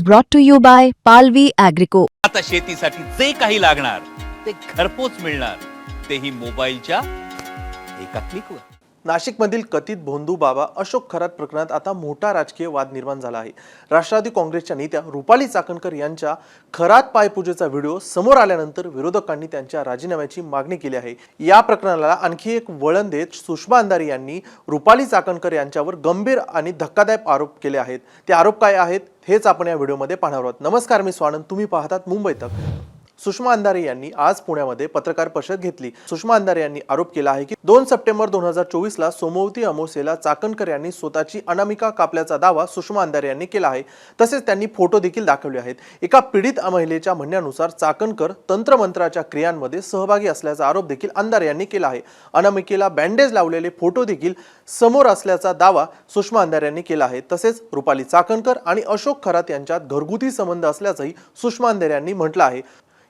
brought to you by Palvi Agrico. आता शेतीसाठी जे काही लागणार ते घरपोच मिळणार, तेही मोबाईलच्या एका क्लिकवर. नाशिकमधील कथित भोंदू बाबा अशोक खरात प्रकरणात आता मोठा राजकीय वाद निर्माण झाला आहे. राष्ट्रवादी काँग्रेसच्या नेत्या रुपाली चाकणकर यांच्या खरात पायपूजेचा व्हिडिओ समोर आल्यानंतर विरोधकांनी त्यांच्या राजीनाम्याची मागणी केली आहे. या प्रकरणाला आणखी एक वळण देत सुषमा अंधारे यांनी रुपाली चाकणकर यांच्यावर गंभीर आणि धक्कादायक आरोप केले आहेत. ते आरोप काय आहेत हेच आपण या व्हिडिओमध्ये पाहणार आहोत. नमस्कार, मी स्वानंद, तुम्ही पाहतात मुंबई तक. सुषमा अंधारे यांनी आज पुण्यामध्ये पत्रकार परिषद घेतली. सुषमा अंधारे यांनी आरोप केला आहे की 2 सप्टेंबर 2024 ला सोमवती अमावस्येला चाकणकर यांनी स्वतःची अनामिका कापल्याचा दावा सुषमा अंधारे यांनी केला आहे. तसेच त्यांनी फोटो देखील दाखवले आहेत. एका पीडित महिलेच्या म्हणण्यानुसार चाकणकर तंत्रमंत्राच्या क्रियांमध्ये सहभागी असल्याचा आरोप देखील अंधारे यांनी केला आहे. अनामिकेला बँडेज लावलेले फोटो देखील समोर असल्याचा दावा सुषमा अंधारे यांनी केला आहे. तसेच रुपाली चाकणकर आणि अशोक खरात यांच्यात घरगुती संबंध असल्याचंही सुषमा अंधारे यांनी म्हटलं आहे.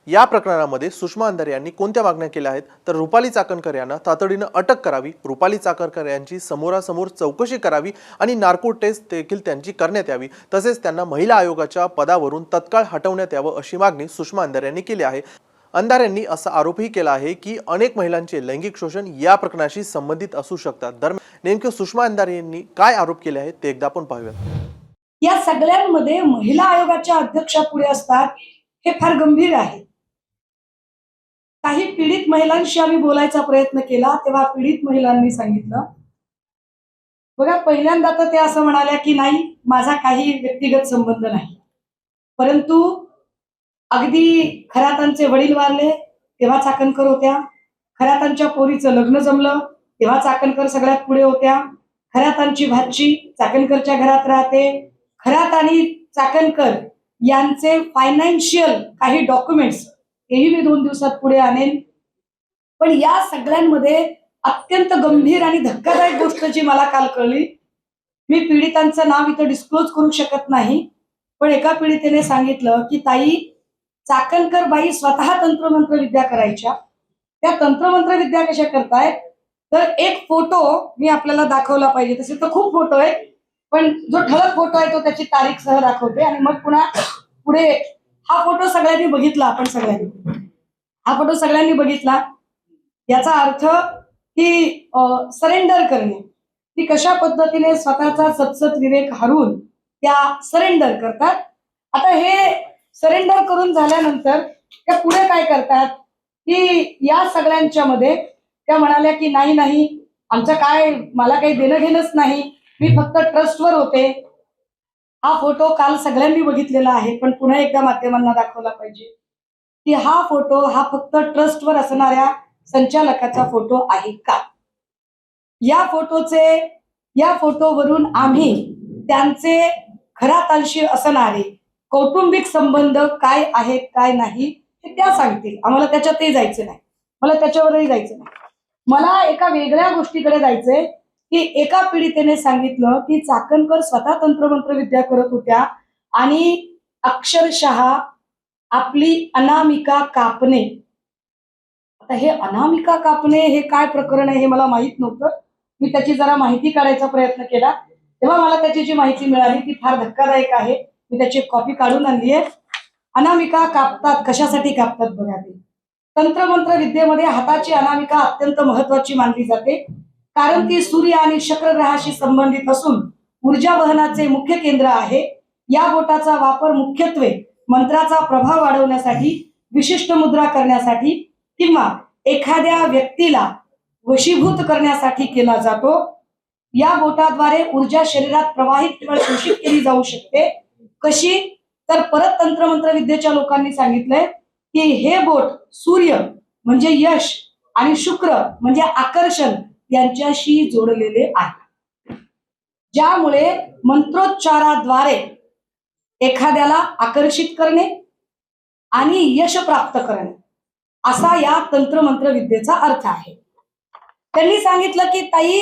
या प्रकरणामध्ये सुषमा अंधारे यांनी कोणत्या मागण्या केल्या आहेत तर रुपाली चाकणकर यांना तातडीनं अटक करावी, रुपाली चाकणकर यांची समोरासमोर चौकशी करावी आणि नार्को टेस्ट देखील त्यांची करण्यात यावी. तसेच त्यांना महिला आयोगाच्या पदावरून तत्काळ हटवण्यात यावं अशी मागणी सुषमा अंधारे यांनी केली आहे. अंधारेंनी असा आरोपही केला आहे की अनेक महिलांचे लैंगिक शोषण या प्रकरणाशी संबंधित असू शकतात. दरम्यान नेमके सुषमा अंधारे यांनी काय आरोप केले आहेत ते एकदा आपण पाहूया. या सगळ्यांमध्ये महिला आयोगाच्या अध्यक्षा पुढे असतात हे फार गंभीर आहे. काही पीडित महिलांशी आम्ही बोलायचा प्रयत्न केला तेव्हा पीडित महिलांनी सांगितलं, बघा, पहिल्यांदा तर ते असं म्हणाल्या की नाही, माझा काही व्यक्तिगत संबंध नाही, परंतु अगदी खरातांचे वडील वारले तेव्हा चाकणकर होत्या, खरातांच्या पोरीचं लग्न जमलं तेव्हा चाकणकर सगळ्यात पुढे होत्या, खरातांची भाची चाकणकरच्या घरात राहते, खरात आणि चाकणकर यांचे फायनान्शियल काही डॉक्युमेंट्स हेही मी 2 दिवसात पुढे आणेन. पण या सगळ्यांमध्ये अत्यंत गंभीर आणि धक्कादायक गोष्ट जी मला काल कळली, मी पीडितांचं नाव इथं डिस्क्लोज करू शकत नाही, पण एका पीडितेने सांगितलं की ताई, चाकणकर बाई स्वतः तंत्रमंत्र विद्या करायच्या. त्या तंत्रमंत्र विद्या कशा करतायत तर एक फोटो मी आपल्याला दाखवला पाहिजे, तसे तर खूप फोटो आहेत, पण जो ठळक फोटो आहे तो त्याची तारीख सह दाखवते आणि मग पुन्हा पुढे हा फोटो सगळ्यांनी बघितला. आपण सगळ्यांनी हा फोटो सगळ्यांनी बघितला. याचा अर्थ की सरेंडर करणे, ती कशा पद्धतीने स्वतःचा सत्सत विवेक हरवून त्या सरेंडर करतात. आता हे सरेंडर करून झाल्यानंतर त्या पुढे काय करतात की या सगळ्यांच्या मध्ये त्या म्हणाल्या की नाही नाही, आमचं काय, मला काही देणं घेणंच नाही, मी फक्त ट्रस्टवर होते. हा फोटो काल सगळ्यांनी बघितलेला आहे, पण पुन्हा एकदा माध्यमांना दाखवला पाहिजे की हा फोटो हा फक्त ट्रस्टवर असणाऱ्या संचालकाचा फोटो आहे का. या फोटोवरून आम्ही त्यांचे खरातांशी असणारे कौटुंबिक संबंध काय आहेत काय नाही हे त्या सांगतील. आम्हाला त्याच्यातही जायचं नाही, मला त्याच्यावरही जायचं नाही. मला एका वेगळ्या गोष्टीकडे जायचंय की एका पीडितेने सांगितलं की चाकणकर स्वतः तंत्रमंत्र विद्या करत होत्या आणि अक्षरशः आपली अनामिका कापणे. आता हे अनामिका कापणे हे काय प्रकरण आहे हे मला माहित नव्हतं. मी त्याची जरा माहिती काढायचा प्रयत्न केला तेव्हा मला त्याची जी माहिती मिळाली ती फार धक्कादायक आहे. मी त्याची एक कॉपी काढून आणली आहे. अनामिका कापतात, कशासाठी कापतात बघा. ते तंत्रमंत्र विद्येमध्ये हाताची अनामिका अत्यंत महत्वाची मानली जाते, कारण ती सूर्य आणि शुक्र ग्रहाशी संबंधित असून ऊर्जा वहनाचे मुख्य केंद्र आहे. या बोटाचा वापर मुख्यत्वे मंत्राचा प्रभाव वाढवण्यासाठी, विशिष्ट मुद्रा करण्यासाठी किंवा एखाद्या व्यक्तीला वशीभूत करण्यासाठी केला जातो. या बोटाद्वारे ऊर्जा शरीरात प्रवाहित किंवा शोषित केली जाऊ शकते. कशी तर परत तंत्रमंत्र विद्येच्या लोकांनी सांगितलंय की हे बोट सूर्य म्हणजे यश आणि शुक्र म्हणजे आकर्षण यांच्याशी जोडलेले आहे, ज्यामुळे मंत्रोच्चाराद्वारे एखाद्याला आकर्षित करणे आणि यश प्राप्त करणे असा या तंत्रमंत्र विद्येचा अर्थ आहे. त्यांनी सांगितलं की ताई,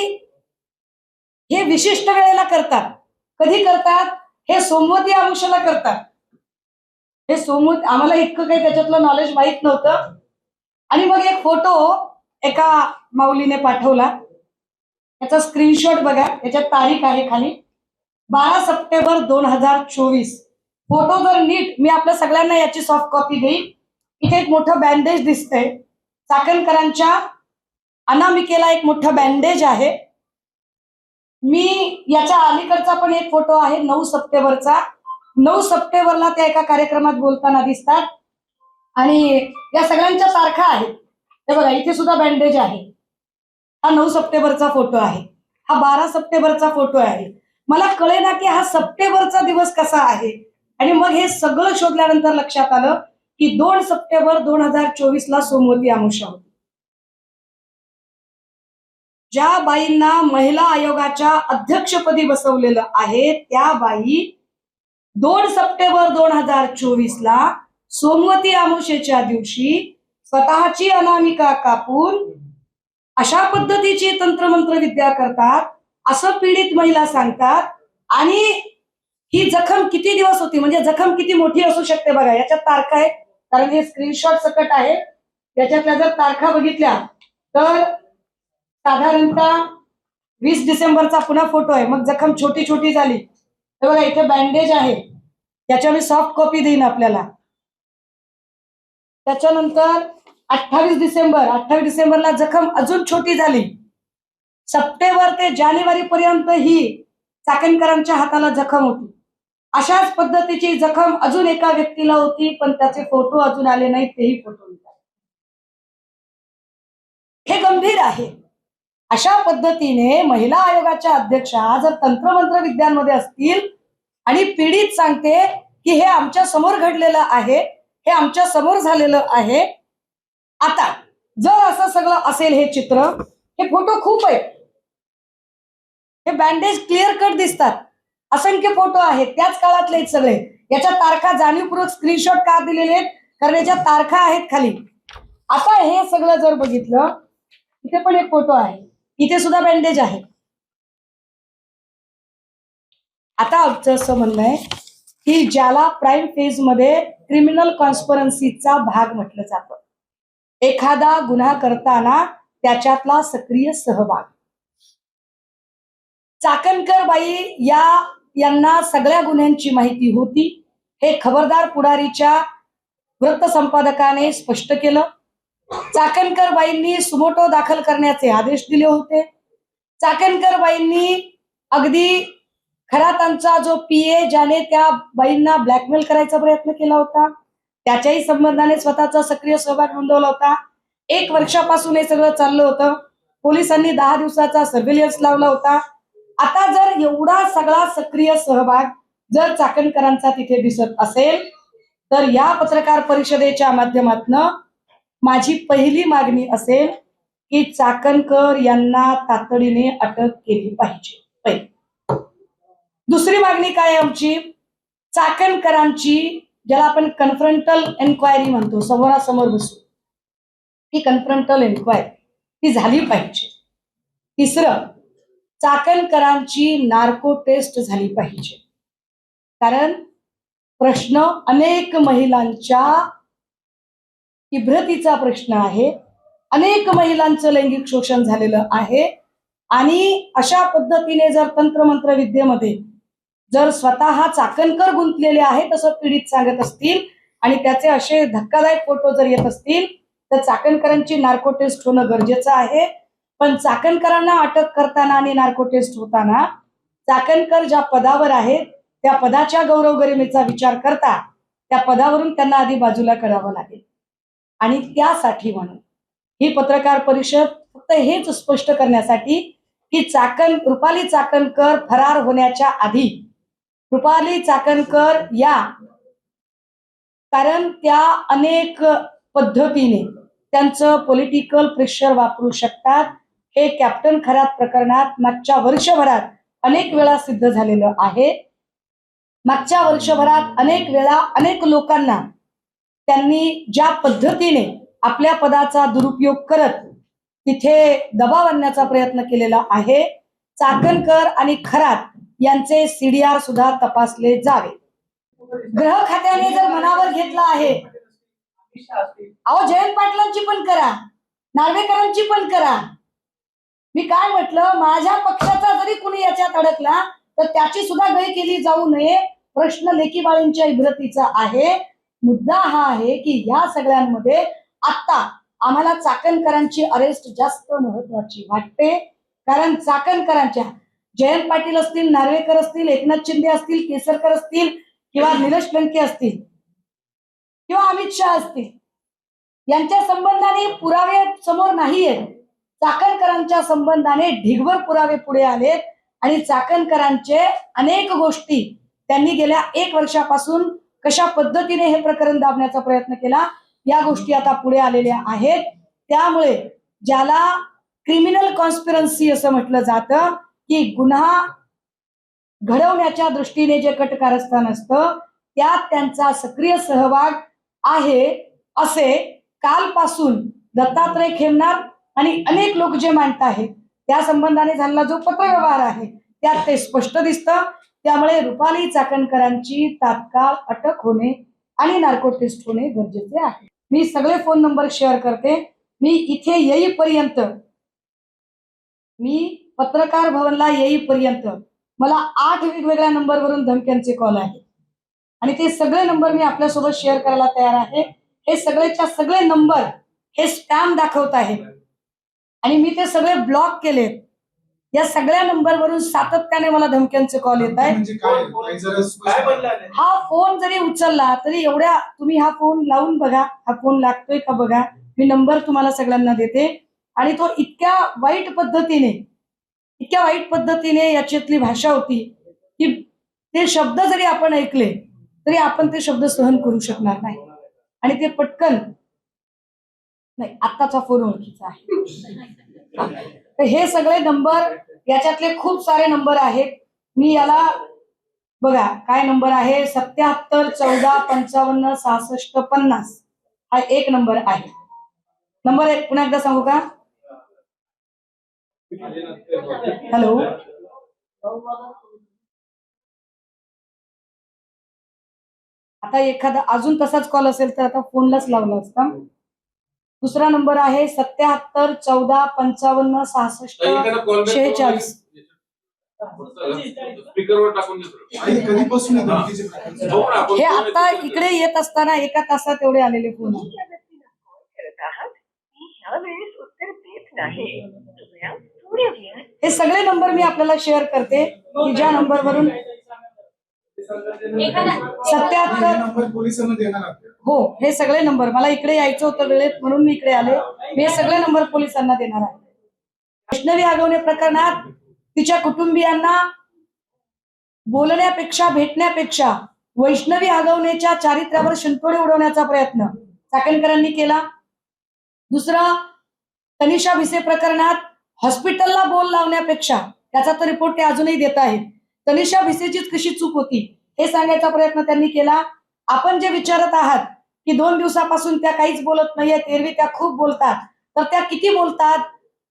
हे विशिष्ट वेळेला करतात. कधी करतात? हे सोमवती अमावस्येला करतात. हे सोमवती, आम्हाला इतकं काही त्याच्यातलं नॉलेज माहित नव्हतं. आणि मग एक फोटो एका माऊलीने पाठवला, त्याचा स्क्रीनशॉट बघा, त्याच्यात तारीख आहे खाली 12 सप्टेंबर 2024. फोटो जर नीट, मी आपल्या सगळ्यांना याची सॉफ्ट कॉपी देईन. इथे एक मोठं बँडेज दिसतंय. चाकणकरांच्या अनामिकेला एक मोठं बँडेज आहे. मी याच्या अलीकडचा पण एक फोटो आहे 9 सप्टेंबरचा. 9 सप्टेंबरला त्या एका कार्यक्रमात बोलताना दिसतात आणि या सगळ्यांच्या तारखा आहेत. हे बघा, इथे सुद्धा बँडेज आहे. हा 9 सप्टेंबरचा फोटो आहे. हा 12 सप्टेंबरचा फोटो आहे. मला कळेना की हा सप्टेंबरचा दिवस कसा आहे. आणि मग हे सगळं शोधल्यानंतर लक्षात आलं की 2 सप्टेंबर 2024 ला सोमवती अमावस्या होती. ज्या बाईंना महिला आयोगाच्या अध्यक्षपदी बसवलेलं आहे त्या बाई 2 सप्टेंबर 2024 ला सोमवती अमावस्येच्या दिवशी स्वतःची अनामिका कापून अशा पद्धतीची तंत्रमंत्र विद्या करतात असं पीडित महिला सांगतात. आणि ही जखम किती दिवस होती, म्हणजे जखम किती मोठी असू शकते बघा. याच्यात तारखा आहे, कारण हे स्क्रीनशॉट सकट आहे. याच्यातल्या जर तारखा बघितल्या तर साधारणतः 20 डिसेंबरचा पुन्हा फोटो आहे. मग जखम छोटी छोटी झाली. हे बघा, इथे बँडेज आहे. याच्या मी सॉफ्ट कॉपी देईन आपल्याला. त्याच्यानंतर 28 डिसेंबरला जखम अजून छोटी झाली. सप्टेंबर ते जानेवारी पर्यंत ही चाकणकरांच्या हाताला जखम होती. अशाच पद्धतीची जखम अजून एका व्यक्तीला होती, पण त्याचे फोटो अजून आले नाहीत. तेही फोटो हे गंभीर आहे. अशा पद्धतीने महिला आयोगाच्या अध्यक्षा जर तंत्रमंत्र विद्यांमध्ये असतील आणि पीडित सांगते की हे आमच्या समोर घडलेलं आहे, हे आमच्या समोर झालेलं आहे. आता जर असं सगळं असेल हे चित्र, हे फोटो खूप आहेत. हे बँडेज क्लिअर कट दिसतात. असंख्य फोटो आहेत, त्याच काळातले आहेत सगळे. याच्या तारखा जाणीवपूर्वक स्क्रीनशॉट का दिलेले आहेत, कारण याच्या तारखा आहेत खाली. आता हे सगळं जर बघितलं, इथे पण एक फोटो आहे, इथे सुद्धा बँडेज आहे. आता आमचं असं म्हणणं आहे की ज्याला प्राईम फेज मध्ये क्रिमिनल कॉन्स्पिरन्सीचा भाग म्हटलं जातं, एखादा गुन्हा करताना त्याच्यातला सक्रिय सहभाग. चाकणकर बाई यांना सगळ्या गुन्ह्यांची माहिती होती. हे खबरदार पुढारीच्या वृत्तसंपादकाने स्पष्ट केलं. चाकणकर बाईंनी सुमोटो दाखल करण्याचे आदेश दिले होते. चाकणकर बाईंनी अगदी खरातांचा जो पीए ज्याने त्या बाईंना ब्लॅकमेल करायचा प्रयत्न केला होता, त्याच्याही संबंधाने स्वतःचा सक्रिय सहभाग नोंदवला होता. 1 वर्षापासून हे सगळं चाललं होतं. पोलिसांनी 10 दिवसाचा सर्व्हेलन्स लावला होता. आता जर एवढा सगळा सक्रिय सहभाग जर चाकणकरांचा तिथे दिसत असेल, तर या पत्रकार परिषदेच्या माध्यमातून माझी पहिली मागणी असेल की चाकणकर यांना तातडीने अटक केली पाहिजे. दुसरी मागणी काय आहे आमची, चाकणकरांची ज्याला आपण कन्फ्रंटल एन्क्वायरी म्हणतो, समोरासमोर बसून, ती कन्फ्रंटल एन्क्वायरी ती झाली पाहिजे. तिसरं, चाकणकरांची नार्को टेस्ट झाली पाहिजे. कारण प्रश्न अनेक महिलांच्या इब्रतीचा प्रश्न आहे. अनेक महिलांचं लैंगिक शोषण झालेलं आहे. आणि अशा पद्धतीने जर तंत्रमंत्र विद्येमध्ये जर स्वतः चाकणकर गुंतलेले आहेत असं पीडित सांगत असतील आणि त्याचे असे धक्कादायक फोटो जर येत असतील, तर चाकणकरांची नार्को टेस्ट होणं गरजेचं आहे. पण चाकणकरांना अटक करताना आणि नार्को टेस्ट होताना चाकणकर ज्या पदावर आहेत त्या पदाच्या गौरव गरिमेचा विचार करता त्या पदावरून त्यांना आधी बाजूला करावं लागेल. आणि त्यासाठी म्हणून ही पत्रकार परिषद फक्त हेच स्पष्ट करण्यासाठी की रुपाली चाकणकर फरार होण्याच्या आधी रुपाली चाकणकर या, कारण त्या अनेक पद्धतीने त्यांचं पॉलिटिकल प्रेशर वापरू शकतात. हे कॅप्टन खरात प्रकरणात मागच्या वर्षभरात अनेक वेळा सिद्ध झालेलं आहे. मागच्या वर्षभरात अनेक वेळा अनेक लोकांना त्यांनी ज्या पद्धतीने आपल्या पदाचा दुरुपयोग करत तिथे दबाव आणण्याचा प्रयत्न केलेला आहे. चाकणकर आणि खरात यांचे सीडीआर सुद्धा तपासले जावे. गृह खात्याने जर मनावर घेतला आहे, अहो जयंत पाटलांची पण करा, नार्वेकरांची पण करा. मी काय म्हटलं, माझ्या पक्षाचा जरी कुणी याच्यात अडकला तर त्याची सुद्धा गय केली जाऊ नये. प्रश्न लेकी बाळींच्या इब्रतीचा आहे. मुद्दा हा आहे की या सगळ्यांमध्ये आता आम्हाला चाकणकरांची अरेस्ट जास्त महत्वाची वाटते. कारण चाकणकरांच्या जयंत पाटील असतील, नार्वेकर असतील, एकनाथ शिंदे असतील, केसरकर असतील किंवा निलेश लंके असतील किंवा अमित शहा असतील, यांच्या संबंधाने पुरावे समोर नाहीये. चाकणकरांच्या संबंधाने ढिगभर पुरावे पुढे आलेत आणि चाकणकरांचे अनेक गोष्टी त्यांनी गेल्या 1 वर्षापासून कशा पद्धतीने हे प्रकरण दाबण्याचा प्रयत्न केला या गोष्टी आता पुढे आलेल्या आहेत. त्यामुळे ज्याला क्रिमिनल कॉन्स्पिरन्सी असं म्हटलं जातं की गुन्हा घडवण्याच्या दृष्टीने जे कट कारस्थान असतं त्यात त्यांचा सक्रिय सहभाग आहे असे कालपासून दत्तात्रय खेमनार आणि अनेक लोक जे मांडत आहेत त्या संबंधाने झालेला जो पत्रव्यवहार आहे त्यात ते स्पष्ट दिसतं. त्यामुळे रुपाली चाकणकरांची तात्काळ अटक होणे आणि नार्को टेस्ट होणे गरजेचे आहे. मी सगळे फोन नंबर शेअर करते. मी इथे येईपर्यंत, मी पत्रकार भवनला येईपर्यंत मला 8 वेगवेगळ्या नंबरवरून धमक्यांचे कॉल आहेत आणि ते सगळे नंबर मी आपल्यासोबत शेअर करायला तयार आहे. हे सगळेच्या सगळे नंबर हे स्पॅम दाखवत आहेत आणि मी ते सगळे ब्लॉक केलेत. या सगळ्या नंबरवरून सातत्याने मला धमक्यांचे कॉल येत आहेत. हा फोन जरी उचलला तरी एवढ्या तुम्ही हा फोन लावून बघा, हा फोन लागतोय का बघा. मी नंबर तुम्हाला सगळ्यांना देते आणि तो इतक्या वाईट पद्धतीने याच्यातली भाषा होती की ते शब्द जरी आपण ऐकले तरी आपण ते शब्द सहन करू शकणार नाही आणि ते पटकन नाही. आत्ताचा फोन ओळखीचा आहे. तर हे सगळे नंबर, याच्यातले खूप सारे नंबर आहेत. मी याला बघा काय नंबर आहे, 77 14 55 66 50 हा एक नंबर आहे. नंबर एक पुन्हा एकदा सांगू का? हॅलो, आता एखादा अजून तसाच कॉल असेल तर आता फोनलाच लावला असता. दुसरा नंबर आहे 77 14 55 66 46. हे आता इकडे येत असताना 1 तासात एवढे आलेले फोन. हे सगळे नंबर मी आपल्याला शेअर करते की ज्या नंबरवरून 77 पोलिसांना देणार. हो, हे सगळे नंबर मला इकडे यायचं होतं वेळेत म्हणून मी इकडे आले. मी हे सगळे नंबर पोलिसांना देणार आहे. वैष्णवी आगवणे प्रकरणात तिच्या कुटुंबियांना बोलण्यापेक्षा भेटण्यापेक्षा वैष्णवी आगवणेच्या चारित्र्यावर शिंतोडे उडवण्याचा प्रयत्न चाकणकरांनी केला. दुसरं, तनिषा भिसे प्रकरणात हॉस्पिटलला बोल लावण्यापेक्षा, त्याचा तर रिपोर्ट ते अजूनही देत आहेत, तनिषा भिसेचीच कशी चूक होती हे सांगायचा प्रयत्न त्यांनी केला. आपण जे विचारत आहात की 2 दिवसापासून त्या काहीच बोलत नाहीयेत, एरवी त्या खूप बोलतात, तर त्या किती बोलतात?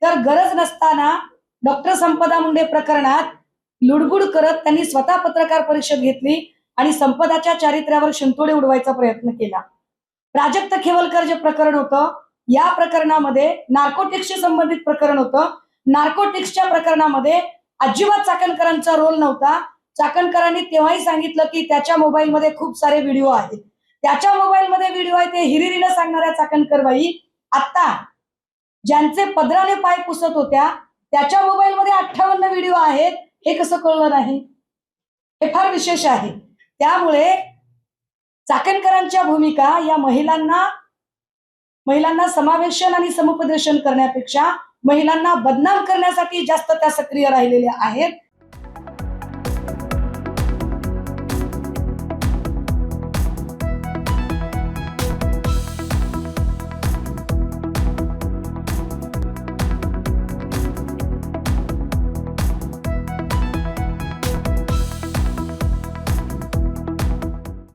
तर गरज नसताना डॉक्टर संपदा मुंडे प्रकरणात लुडबुड करत त्यांनी स्वतः पत्रकार परिषद घेतली आणि संपदाच्या चारित्र्यावर शिंतोडे उडवायचा प्रयत्न केला. प्राजक्त खेवलकर जे प्रकरण होतं, या प्रकरणामध्ये नार्कोटिक्सशी संबंधित प्रकरण होतं. नार्कोटिक्सच्या प्रकरणामध्ये अजिबात चाकणकरांचा रोल नव्हता. चाकणकरांनी तेव्हाही सांगितलं की त्याच्या मोबाईलमध्ये खूप सारे व्हिडिओ आहेत. त्याच्या मोबाईलमध्ये व्हिडिओ आहे ते हिरिरीला सांगणाऱ्या चाकणकरबाई आता ज्यांचे पदराने पाय पुसत होत्या त्याच्या मोबाईलमध्ये 58 व्हिडिओ आहेत. हे कसं कळलं नाही? हे फार विशेष आहे. त्यामुळे चाकणकरांच्या भूमिका या महिलांना समावेशन आणि समुपदेशन करण्यापेक्षा महिलांना बदनाम करण्यासाठी जास्त त्या सक्रिय राहिलेल्या आहेत.